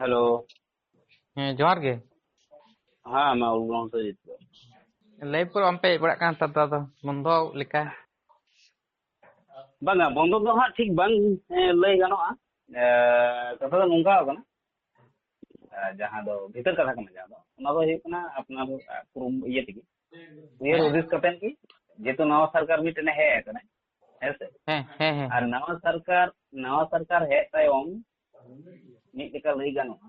Hello. ᱦᱮᱸ ᱡᱚᱦᱟᱨ ᱜᱮ हाँ मैं उलग्राउंड से जीत गया। ᱞᱟᱭᱤᱵ ᱠᱚᱨᱮ ᱵᱟᱢ ᱯᱮ ᱵᱟᱲᱟᱜ ᱠᱟᱱ ᱱᱮᱛᱟᱨ ᱫᱚ ᱵᱚᱱᱫᱚ ᱞᱮᱠᱟ बांगा बंदो दो हाँ ठीक बांग लय गानोआ कथा दो नोंका होगा ना जहाँ दो भीतर कथा कना जहाँ दो उना दो ये कना अपना दो पूर्व ये थी ये रोजिस कपेन की जेतो नवा सरकार भी टने है कना ऐसे ᱦᱮᱸ ᱦᱮᱸ ᱦᱮᱸ और नवा सरकार है तायोम मीट लेका लय गानोआ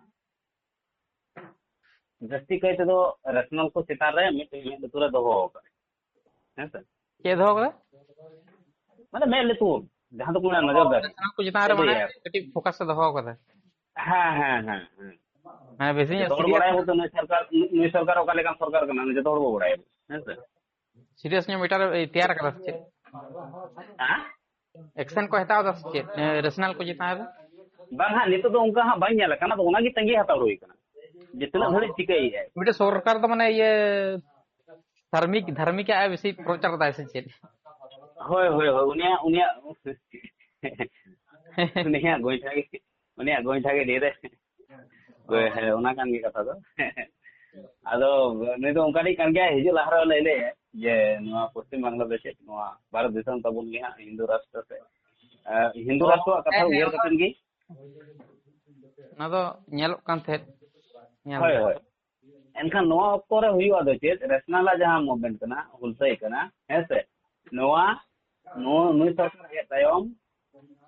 जस्ती कहते दो रसनल को सितार रहे मीट मीट तुरे दो होगा ऐसे ᱪᱮᱫ ᱫᱚᱦᱚ ᱠᱟᱫᱟ माने मैं ले तू जहाँ तो कोना नजर दारी ᱥᱟᱱᱟᱢ ᱠᱚ ᱪᱮᱛᱟᱱ ᱨᱮ चलो ᱢᱟᱱᱮ यार ᱠᱟᱹᱴᱤᱡ ᱯᱷᱳᱠᱟᱥ ᱮ ᱫᱚᱦᱚ ᱠᱟᱫᱟ हाँ हाँ हाँ हाँ ᱢᱟᱱᱮ ᱵᱮᱥᱤ ᱧᱚᱜ जो हर ᱥᱤরিয়াᱥ बड़ा है वो तो नई सरकार ओका लेका सरकार करना जो हर वो बड़ा है सर ᱧᱚᱜ ᱢᱤᱴᱟᱨ ᱛᱮᱭᱟᱨ ᱠᱟᱫᱟ ᱥᱮ ᱪᱮᱫ हाँ ᱮᱠᱥᱮᱱ ᱠᱚ ᱦᱟᱛᱟᱣ ᱫᱟ ᱥᱮ ᱪᱮᱫ ᱨᱮᱥᱱᱟᱞ ᱠᱚ ᱪᱮᱛᱟᱱ ᱨᱮ बांग हाँ नितो तो उनका हाँ बांग नेला करना तो उना की तंगी हताव हुई करना जितना घड़ी चिकई है ᱢᱤᱫᱴᱮᱡ ᱥᱚᱨᱠᱟর ᱫᱚ ᱢᱟᱱᱮ ᱤᱭᱟᱹ ধার্মিক ᱟᱭ ᱵᱮᱥᱤ ᱯᱨᱚᱪᱟᱨ ᱫᱟᱭ ᱥᱮ ᱪᱮᱫ होय होय होय उनिया उनिया गोइठा के दे दे है उना कान की कथा दो आदो नहीं तो उनका कान गया हिजु लहरा ले ले जे नवा पश्चिम बांग्लादेश नवा भारत दिसम तबुन के हिंदू राष्ट्र से हिंदू राष्ट्र कथा उयर कतन की ᱚᱱᱟ ᱫᱚ ᱧᱮᱞᱚᱜ ᱠᱟᱱ ᱛᱟᱦᱮᱸᱫ ᱧᱮᱞ होय होय एनखान नवा ऑक्टो रे हुई दो चेत रेशनल जहां मूवमेंट कना हुलसई कना हेसे नवा नो नुई सरकार हे तायम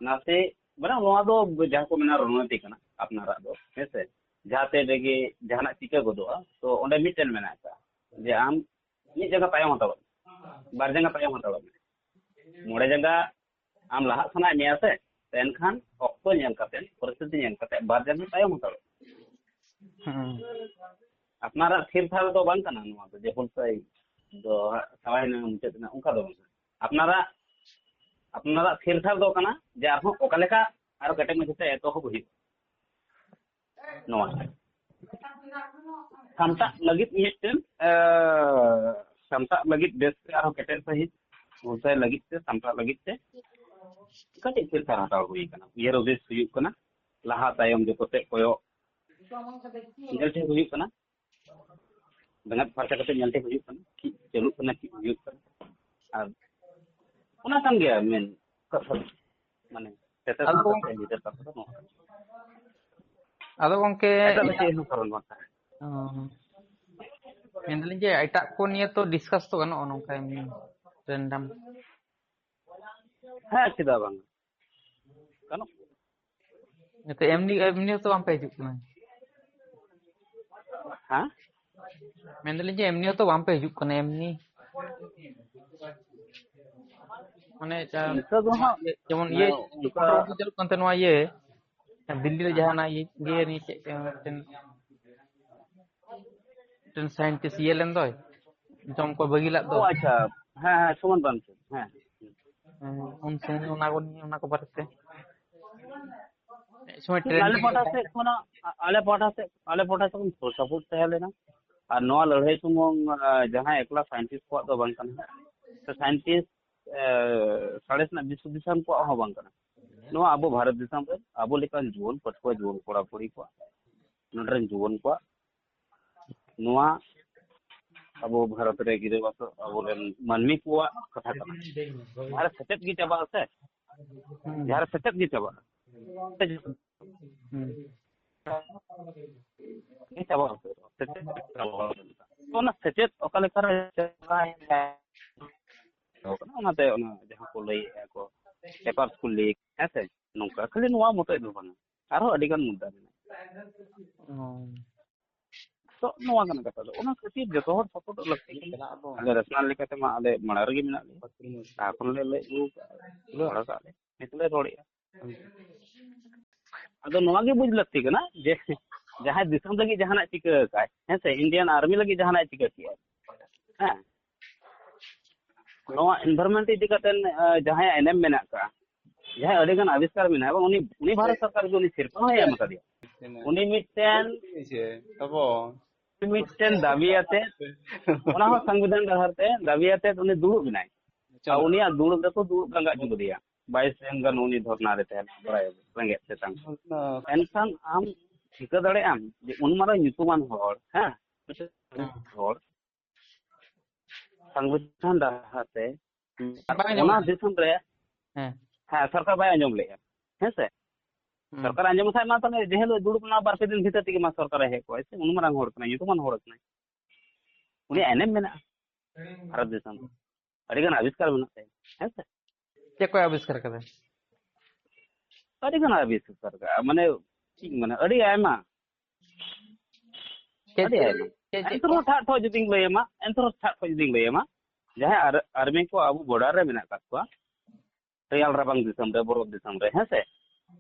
नासे बना नवा दो जहां को मेना रणनीति कना अपनारा दो हेसे जाते देगे जहाना चिका गोदोआ तो ओंडे मिटेन मेना का जे आम नि जगह तायम हताव बार जगह तायम हताव मोड़े जगह आम लहा सना मिया से एनखान ऑक्टो नेल कते परिस्थिति नेल कते बार जगह तायम हताव अपनारा थिर थार तो बांग कना नवा तो जे हुलसई दो सवाई न मुचत ना उनका दो अपनारा थिर थार दो कना जे आरहो ओका लेका आरो कटे मजते तो हो बुही नवा samta लगित मिटन samta लगित देश से आरो कटे सही हुलसई लगित से samta लगित से कटे थिर थार हटाव हुई कना ये रोजिस हुई कना लहा तायम जो कोते कोयो जल्दी हुई कना dengan partai kata nyante hujuk kan jaluk kena hujuk kan una kan dia men kasar mane teta kan dia tak tahu ᱟᱫᱚ ᱜᱚᱝᱠᱮ eta bace nu karon mata ᱢᱮᱱᱫᱟᱞᱤᱧ ᱡᱮ ᱮᱴᱟᱜ ᱠᱚ ᱱᱤᱭᱮ ᱛᱚ ᱰᱤᱥᱠᱟᱥ ᱛᱚ ᱜᱟᱱᱚᱜᱼᱟ ᱱᱚᱝᱠᱟ ᱮᱢᱱᱤ ᱨᱮᱱᱰᱟᱢ ha chida bang kano ᱱᱤᱛᱚ ᱮᱢᱱᱤ ᱛᱚ ᱵᱟᱝ ᱯᱮ ᱦᱤᱡᱩᱜ ᱠᱟᱱᱟ ha ᱢᱮᱱᱫᱟᱞᱤᱧ ᱡᱮ ᱮᱢᱱᱤ ᱛᱚ ᱵᱟᱝ ᱯᱮ ᱦᱤᱡᱩᱜ ᱠᱟᱱᱟ ᱮᱢᱱᱤ ᱢᱟᱱᱮ isa do ha যেমন ইয়ে কন্ট্রোভার্সি চালুᱜ ᱠᱟᱱ ᱛᱟᱦᱮᱸ ᱱᱚᱣᱟ ইয়ে দিল্লি ᱨᱮ ᱡᱟᱦᱟᱱᱟᱜ ইয়ে নিয়ে ᱪᱮᱫ ᱢᱤᱫᱴᱮᱱ ᱥᱟᱭᱮᱱᱴᱤᱥᱴ ᱤᱭᱟᱹ ᱞᱮᱱ ᱫᱚᱭ ᱡᱚᱢ ᱠᱚ ᱵᱟᱹᱜᱤ ᱞᱟᱜ ᱫᱚ oh acha ha ha suman ban ha उन समय उना को बारे समय ट्रेंड आले पाटा से सपोर्ट तहे लेना और नवा लड़ाई सुमंग जहां एकला साइंटिस्ट को तो बांग कना तो साइंटिस्ट साडेस ना विश्व दिशम को हो बांग कना नवा अबो भारत दिशम रे अबो लेकान जीवन पटको जीवन कोड़ा पड़ी को नडरन जीवन को नवा अबो भारत रे गिरे बात अबो रेन मानमी को कथा कना भारत सचत की चबा से यार सचत की चबा ini coba ona secet okale kara ona te ona jahan ko lay ko paper school leak ase nongka khali nuwa moto do bang aro adigan mudda तो nuwa kan kata do ona khati joto hor support lakti ale rational lekate ma ale manar gi mena le akon le le ora ka le nitle rodi ado nuwa gi buj lakti kana je जहां दिसम लगी जहां चिका का है से Indian army लगी जहां चिका किया हां नवा एनवायरनमेंट इदी कतन जहां एनएम मेना का जहां अडेगन आविष्कार मेना एवं उनी भारत सरकार जो उनी सिरपा है एम कदिया उनी मिटन दाबियाते ओना हो संविधान डाहरते दाबियाते उनी दुड़ुब बिनाय उनी दुड़ुब दतो दुड़ुब गंगा जुग दिया 22 गन उनी धरना रे तहन बराय रंगे से तंग एनसान आम ठिका दाड़े आम जे उन मारा nyutuman hor हाँ hor संविधान डाहाते ओना दिसम रे हाँ सरकार बाय आंजम ले हैं से सरकार आंजम खाय मा तने जेहेलो दुड़ुब ना बार पे दिन भीतर तिगे मा सरकार हे को ऐसे उन मारा hor कना nyutuman hor कना उनी एनएम मेना भारत दिसम अडिगन आविष्कार मेना हैं से चे कोई आविष्कार करे अडिगन आविष्कार का माने माने अडी आयमा अडी आयमा एंतरो था तो जुदिंग लेमा एंतरो था तो जुदिंग लेमा जहां आर्मी को अब बॉर्डर रे मेना काकवा रियल रबांग दिसम रे बोरो दिसम रे हैं से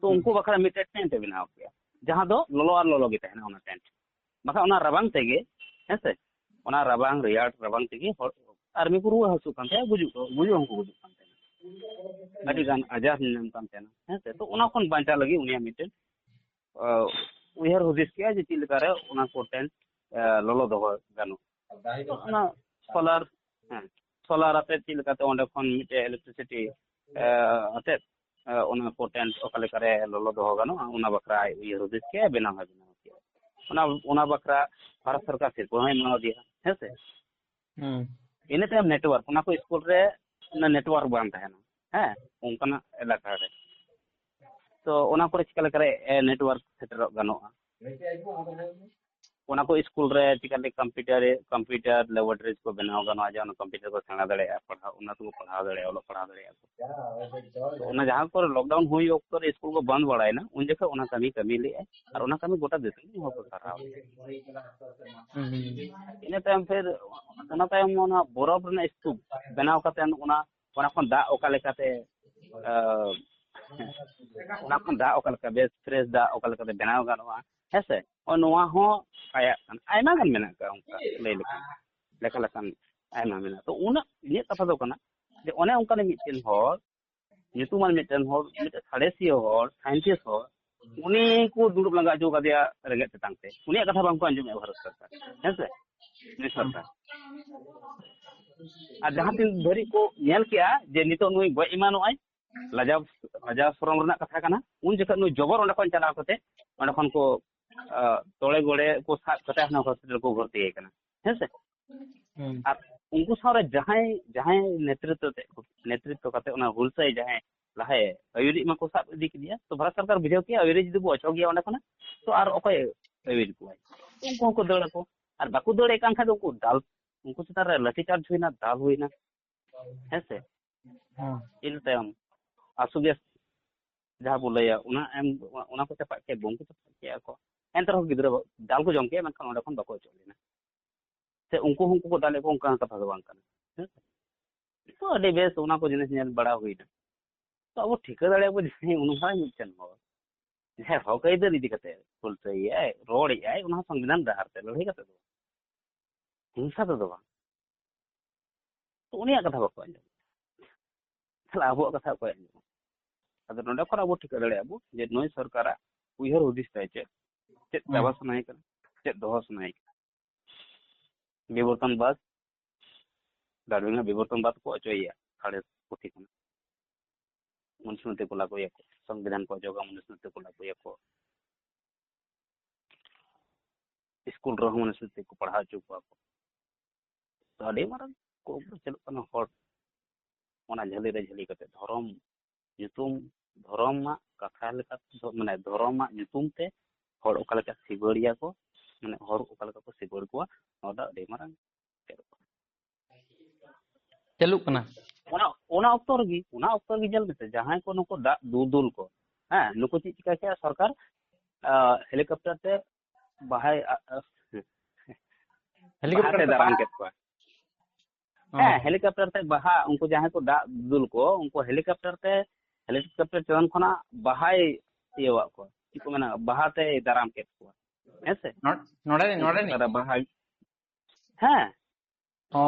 तो उनको बखरा मिटे टेंट बनाओ किया जहां दो लोलो और लोलो गे तहना ओना टेंट बखा ओना रबांग तेगे हैं से ओना रबांग रियाट रबांग तेगे आर्मी को रुआ हसु कांते गुजु उनको गुजु कांते अडी गान आजाद नियम कांते हैं से तो ओना कोन बांचा लगी उनिया मिटे उहर हुदिस किया जे चिल करे ओना को टेंट लोलो दो गानो तो ओना सोलार आते चिल काते ओंडे खन मिटे इलेक्ट्रिसिटी आते ओना को टेंट ओकाले करे लोलो दो गानो ओना बकरा उहर हुदिस किया बिना ओना बकरा भारत सरकार से को है मा दिया है से इन टाइम नेटवर्क ओना को स्कूल रे ना नेटवर्क बान तहना है उनकना इलाका रे तो ओना को चिकले करे नेटवर्क सेटर गानो ओना को स्कूल रे चिकले कंप्यूटर लेबोरेटरीज को बनाव गानो आ जानो कंप्यूटर को सेना दड़े पढ़ा ओना तो पढ़ा दड़े ओलो पढ़ा दड़े तो ओना जहां को लॉकडाउन हुई ओक्टर स्कूल को बंद बड़ाय ना उन जगह ओना कमी ले और ओना कमी गोटा देते हो को करा इन टाइम फिर ओना टाइम ओना बरफ रे स्तूप बनाव काते ओना खन दा ओका लेकाते ओना खन दा ओका लेका बेस फ्रेश दा ओका लेकाते बनाव गानोआ हेसे नोआ हो आया आयमा गन मेना का उनका ले लेका लेका आयमा मेना तो उना ये कथा दो कना जे ओने उनका ने मिटेन हर nyutuman मिटेन हर मिटे साडेसियो हर साइंटिस्ट हर उनी को दुड़ुब लंगा जो गदिया रेंगे तेतांगते उनी कथा बांको अंजुम भारत सरकार हेसे नि सरकार आ जहां तीन धरी को नेल किया जे नितो नुई गय इमानो आय लाजा सरम रना कथा कना उन जका नुई जबर ओंडे कोन चलाव कते ओंडे कोन को तोड़े गोड़े को साथ कते हना हॉस्पिटल को भर्ती है कना हेसे और उनको सारे जहां नेतृत्व कते ओना हुलसाई जहां लहाए अयुरी मा को साब इदी किया तो भारत सरकार बुझाव किया अयुरी जदि बो अचो गया ओंडे कना तो और ओकय अयुरी को उनको को दड़ को और बाकू दड़े कान खा को दाल उनको चितार लाठी चार्ज हुईना दाल हुईना हेसे इन टाइम आसुगे जहां बोलया उना को चपा के बंकु चपा के को एंतर गिद्र दाल को जम के मन ओंडे खन बाको अचो लेना से उनको को दाले को उनका कथा बांग कना तो अडे बेस उना को जिनिस नेल बड़ा हुईना तो अब ठिका दाले को जिनि उनहा मिचन हो जे हकई दर इदी कते बोलते है रोड है उना संविधान दाहरते लड़ाई कते दो हिंसा तो बा तो उनिया कथा बाको अंजम तला अब कथा को अंजम अगर नोडे खरा अब ठिका दाले अब जे नय सरकारा उहर उदिस ताय चेत चाबा सनाय कना चेत दोह सनाय विवर्तन बाद दार्जिलिंग विवर्तन बाद को अचोया साड़े पुथी कना मनुष्य को लागो याको संविधान को जोगा मनुष्य को लागो याको स्कूल रो मनुष्य को पढ़ा चुका को तो अडे मारन को चलो कना हर ओना झली रे झली कते धर्म nyutum धर्म मा कथा लेका माने धर्म मा nyutum ते हर ओका लेका सिगड़िया को माने हर ओका लेका को सिगड़ को ओदा अडे मारन चलू कना ओना ऑक्टर जल में जहां को नको दुदुल को हां नुको चिका के सरकार हेलीकॉप्टर ते बाहाय हेलीकॉप्टर दारान के को हां हेलीकॉप्टर ते बहा उनको जहां को दुदुल को उनको हेलीकॉप्टर चलन खना बाहाय येवा को को मेना बहाते दाराम के को ऐसे नोडे बाहाय हां ओ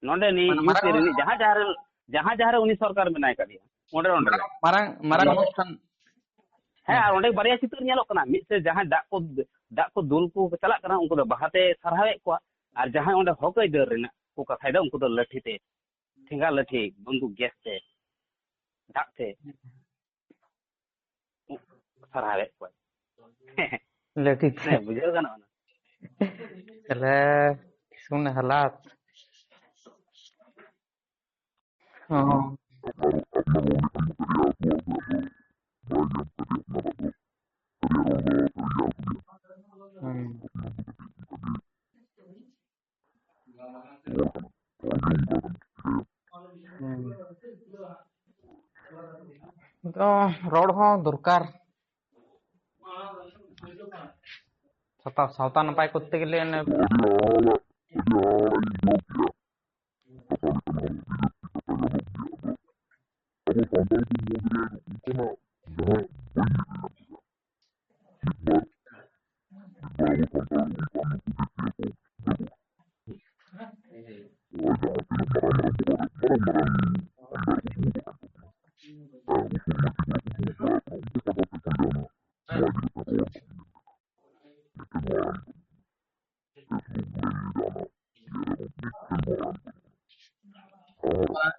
नोडे नी यूपी रे जहां उनी सरकार बनाय का दिया ओंडे मारंग अनुष्ठान है और ओंडे बारिया चित्र नेलो कना मिद से जहां दाग को दुल को चला कना उनको दो बहाते सरहावे को और जहां ओंडे हकई दर रेना को कथाय दा उनको दो लाठी ते ठेंगा लाठी बंदूक गैस ते दाग ते सरहावे को Letih. बुझाव गाना Tala sun halat. Oh. Hmm. Hmm. तो रोड हो दरकार सावता नपाय करते गेले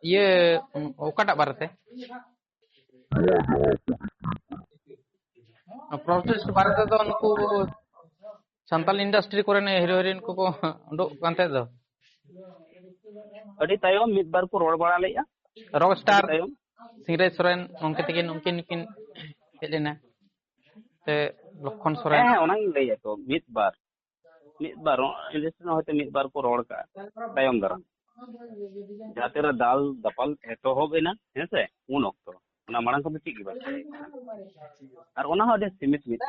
ये ओकाटा बारते प्रोसेस बारते तो उनको संताल इंडस्ट्री कोरे ने हीरो हीरोइन को उडुक कांते दो अड़ी तायम मिद बार को रोड बड़ा लेया रॉक स्टार तायम सिंगरे सोरेन उनके तकिन उनकिन किन हेलेना ते लखन सोरेन ओना लेया तो मिद बार इंडस्ट्री न होते मिद बार को रोड का तायम दरम जातेरा दाल दपाल एतो हो बेना हेसे उन ऑक्टो ओना मारंग को बिटी की बात और ओना हो दे सीमित मित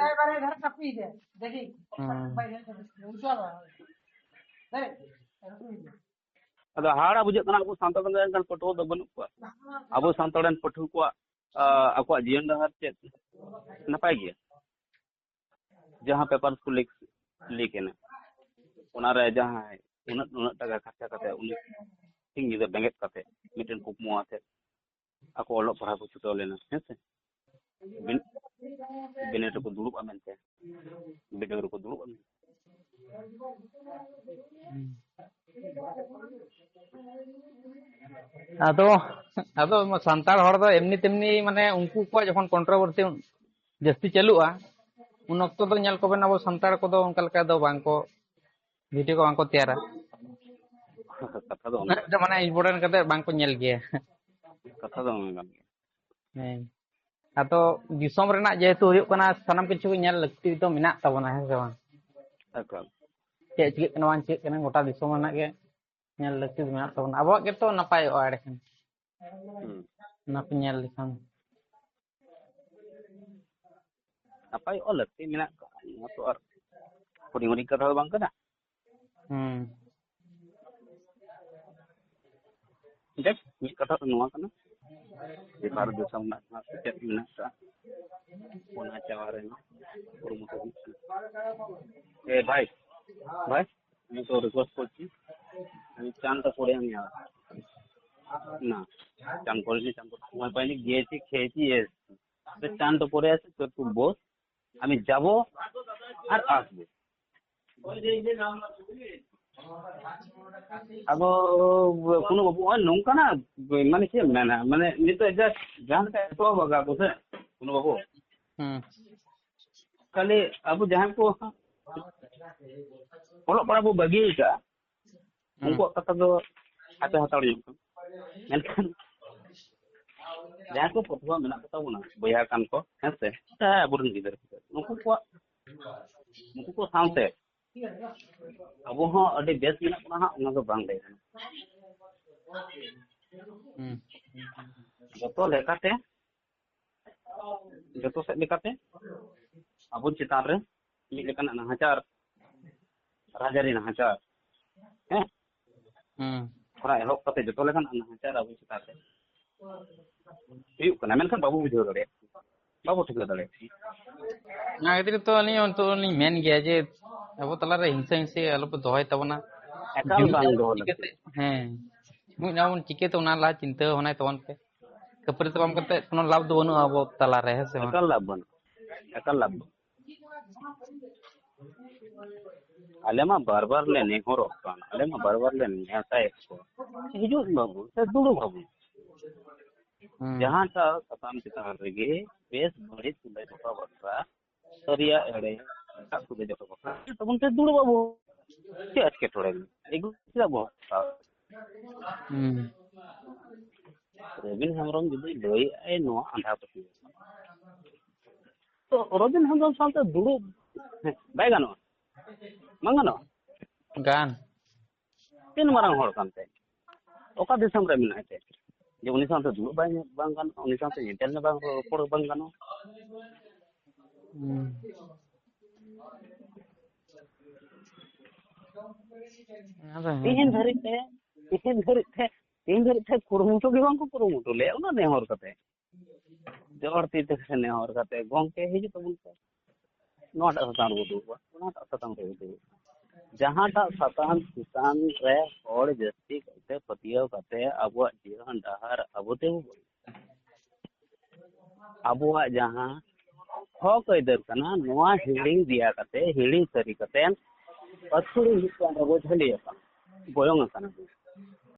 अदा हाड़ा बुझे कना अबो सांताल रन पटो दो बनु को अबो सांताल रन पटु को आको जीवन डहर चेत नपाय गया जहां पेपर को लीक है ओना रे जहां उन्नत टाका खर्चा करते उन्नी सिंह गिदर बेंगेत करते मिटन कुकमो आते ako olok pahar ko chuto lena hese binet ko duluk amente bedo ko duluk amente ᱟᱫᱚ ᱥᱟᱱᱛᱟᱲ ᱦᱚᱲ ᱫᱚ ᱮᱢᱱᱤ ᱛᱮᱢᱱᱤ ᱢᱟᱱᱮ ᱩᱱᱠᱩ ᱠᱚ ᱡᱚᱠᱷᱚᱱ ᱠᱚᱱᱴᱨᱳᱵᱷᱟᱨᱥᱤ ᱡᱟᱹᱥᱛᱤ ᱪᱟᱹᱞᱩᱜᱼᱟ ᱩᱱ ᱚᱠᱛᱚ ᱫᱚ ᱧᱮᱞ ᱠᱚᱵᱮᱱ ᱟᱵᱚ ᱥᱟᱱᱛᱟᱲ ᱠᱚᱫᱚ ᱚᱱᱠᱟ ᱞᱮᱠᱟ ᱫᱚ ᱵᱟᱝᱠᱚ ᱵᱷᱤᱰᱤᱭᱳ ᱠᱚ ᱵᱟᱝᱠᱚ ᱛᱮᱭᱟᱨᱟ kata do ᱢᱟᱱᱮ ᱤᱢᱯᱚᱨᱴᱮᱱᱴ ᱠᱟᱛᱮ ᱵᱟᱝᱠᱚ ᱧᱮᱞ ᱜᱮᱭᱟ kata do ngam ᱦᱮᱸ ᱟᱫᱚ ᱫᱤᱥᱚᱢ ᱨᱮᱱᱟᱜ ᱡᱮᱦᱮᱛᱩ ᱦᱩᱭᱩᱜ ᱠᱟᱱᱟ ᱥᱟᱱᱟᱢ ᱠᱤᱪᱷᱩ ᱧᱮᱞ ᱞᱟᱹᱠᱛᱤ ᱫᱚ ᱢᱮᱱᱟᱜ ᱛᱟᱵᱚᱱᱟ ᱦᱮᱸ ᱥᱮ ᱵᱟᱝ akal ᱪᱮᱫ ᱪᱤᱠᱟᱹᱜ ᱠᱟᱱᱟ ᱵᱟᱝ ᱪᱤᱠᱟᱹᱜ ᱠᱟᱱᱟ ᱜᱚᱴᱟ ᱫᱤᱥᱚᱢ ᱨᱮᱱᱟᱜ ᱜᱮ ᱧᱮᱞ ᱞᱟᱹᱠᱛᱤ ᱫᱚ ᱢᱮᱱᱟᱜ ᱛᱟᱵᱚᱱᱟ ᱟᱵᱚᱣᱟᱜ ᱜᱮᱛᱚ ᱱᱟᱯᱟᱭᱚᱜᱼᱟ ᱮᱸᱰᱮᱠᱷᱟᱱ ᱚᱱᱟ ᱠᱚ ᱧᱮᱞ ᱞᱮᱠᱷᱟᱱ apa yo lakti mina to ar puri kata bang kana dek mi kata noa kana di bharat desam na setiap mina sa ona chaware na urumuto bhai আমি তো রিকোয়েস্ট করছি আমি চানটা করে আমি না চান করিনি চান করতে সময় পাইনি গিয়েছি খেয়েছি এসছি চানটা পরে আছে তো একটু বস আমি যাব আর আসবো ᱟᱫᱚ ᱠᱳᱱᱳ ᱵᱟᱵᱩ ᱱᱚᱝᱠᱟᱱᱟ ᱢᱟᱱᱮ ᱪᱮᱫ ᱢᱮᱱᱟ ᱢᱟᱱᱮ ᱱᱤᱛᱚᱜ ᱡᱟᱦᱟᱸ ᱞᱮᱠᱟ ᱮᱛᱚᱦᱚᱵ ᱟᱠᱟᱫ ᱠᱚ ᱥᱮ ᱠᱳᱱᱳ ᱵᱟᱵᱩ ᱠᱷᱟᱹᱞᱤ ᱟᱵᱚ ᱡᱟᱦᱟᱸᱭ ᱠᱚ ᱚᱞᱚᱜ ᱯᱟᱲᱦᱟᱜ ᱵᱚ ᱵᱟᱹᱜᱤ ᱟᱠᱟᱫᱼᱟ ᱩᱱᱠᱩᱣᱟᱜ ᱠᱟᱛᱷᱟ ᱫᱚ ᱦᱟᱛᱮ ᱦᱟᱛᱟᱲ ᱧᱚᱜ ᱠᱟᱱᱟ ᱢᱮᱱᱠᱷᱟᱱ ᱡᱟᱦᱟᱸᱭ ᱠᱚ ᱯᱨᱚᱛᱤᱵᱷᱟ ᱢᱮᱱᱟᱜ ᱠᱚ ᱛᱟᱵᱚᱱᱟ ᱵᱚᱭᱦᱟ ᱠᱟᱱ ᱠᱚ ᱦᱮᱸᱥᱮ ᱟᱵᱚᱨᱮᱱ ᱜᱤᱫᱽᱨᱟᱹ ᱩᱱᱠᱩ ᱠᱚ ᱥᱟᱶᱛᱮ ᱟᱵᱚ ᱦᱚᱸ ᱟᱹᱰᱤ ᱵᱮᱥ ᱢᱮᱱᱟᱜ ᱵᱚᱱᱟ ᱦᱟᱸᱜ ᱚᱱᱟ ᱫᱚ ᱵᱟᱝ ᱞᱟᱹᱭ ᱠᱟᱱᱟ ᱡᱚᱛᱚ ᱞᱮᱠᱟᱛᱮ ᱡᱚᱛᱚ ᱥᱮᱫ ᱞᱮᱠᱟᱛᱮ ᱟᱵᱚ ᱪᱮᱛᱟᱱ ᱨᱮ ᱢᱤᱫ ᱞᱮᱠᱟᱱᱟᱜ ᱱᱟᱦᱟᱪᱟᱨ ᱨᱟᱡᱽᱟᱹᱨᱤ ᱱᱟᱦᱟᱪᱟᱨ ᱦᱮᱸ ᱛᱷᱚᱲᱟ ᱮᱦᱚᱵ ᱠᱟᱛᱮ ᱡᱚᱛᱚ ᱞᱮᱠᱟᱱᱟᱜ ᱱᱟᱦᱟᱪᱟᱨ ᱟᱵᱚ ᱪᱮᱛᱟᱱ ᱨᱮ ᱦᱩᱭᱩᱜ ᱠᱟᱱᱟ ᱢᱮᱱᱠᱷᱟन ᱵᱟᱵᱚ ᱵᱩᱡᱷᱟᱹᱣ ᱫᱟᱲᱮᱭᱟᱜ ᱵᱟᱵᱚ ᱴᱷᱤᱠᱟᱹ ᱫᱟᱲᱮᱭᱟᱜ ᱚᱱᱟ ᱠᱷᱟᱹᱛᱤᱨ ᱛᱚ ᱟᱹᱞᱤᱧ ᱚᱱᱛᱚ ᱞᱤᱧ ᱢᱮᱱ ᱜᱮᱭᱟ ᱡᱮ ᱟᱵᱚ ᱛᱟᱞᱟᱨᱮ ᱦᱤᱝᱥᱟᱹ ᱟᱞᱚᱯᱮ ᱫᱚᱦᱚᱭ ᱛᱟᱵᱚᱱᱟ ᱮᱠᱟᱞ ᱵᱟᱝ ᱫᱚᱦᱚ ᱞᱟᱹᱠᱛᱤ ᱦᱮᱸ ᱢᱤᱫ ᱱᱟᱵᱚᱱ ᱪᱤᱠᱟᱹᱛᱮ ᱚᱱᱟ ᱞᱟᱦᱟ ᱪᱤᱱᱛᱟᱹ ᱵᱷᱟᱵᱱᱟᱭ ᱛᱟᱵᱚᱱ ᱯᱮ ᱠᱷᱟᱹᱯᱟᱹᱨᱤ ᱛᱟᱯᱟᱢ ᱠᱟᱛᱮ কোনো লাভ ᱫᱚ ᱵᱟᱹᱱᱩᱜᱼᱟ ᱟᱵᱚ ᱛᱟᱞᱟᱨᱮ ᱦᱮᱸ ᱥᱮ ᱵᱟᱝ ᱮᱠᱟᱞ ᱞᱟᱵᱷ ᱵᱟᱹᱱᱩᱜᱼᱟ ᱮᱠᱟᱞ ᱞᱟᱵᱷ ᱟᱞᱮ ᱢᱟ ᱵᱟᱨ ᱞᱮ ᱱᱮᱦᱚᱨᱚᱜ ᱠᱟᱱᱟ ᱟᱞᱮ ᱢᱟ ᱵᱟᱨ ᱞᱮ ᱱᱮᱣᱛᱟᱭᱮᱫ ᱠᱚᱣᱟ ᱦᱤᱡᱩᱜ ᱵᱟᱵᱩ ᱥᱮ ᱫᱩᱲᱩᱵ ᱵᱟᱵᱩ ᱡᱟᱦᱟᱸᱴᱟᱜ ᱥᱟᱛᱟᱢ ᱪᱮᱛᱟᱱ ᱨᱮᱜᱮ ᱵᱮᱥ ᱵᱟᱹᱲᱤᱡ ᱞᱟᱹᱭ ᱠᱟᱛᱷᱟ ᱵᱟর্তা सरिया एड़े को जो को तबन ते दुड़ बाबू चे के थोड़े एगु चला बो रबिन हेमरम जुदी लई ए नो आंधा पति तो रबिन हेमरम साथे दुड़ बाय गानो मंगानो गान तीन मारंग हर कानते ओका दिसम रे मिनाय ते जे उनी साथे दुड़ बाय बांग गानो उनी साथे इंटरने बांग रोपड़ बांग गानो तीन धरी थे कुरुमुटो के बांग को कुरुमुटो ले उना नेहर कते जोर ती ते नेहर कते गोंके हिजु तबन को नोटा सतान को दुबा नोटा सतान रे दु जहां टा सतान किसान रे और जस्ती कते पतियो कते अबो जीवन डहार अबोते अबो जहां हो कइदर कना नोआ हिलिंग दिया कते हिलिंग सरी कते अथुरी हिस्सा अबो झलिया गोयंग कना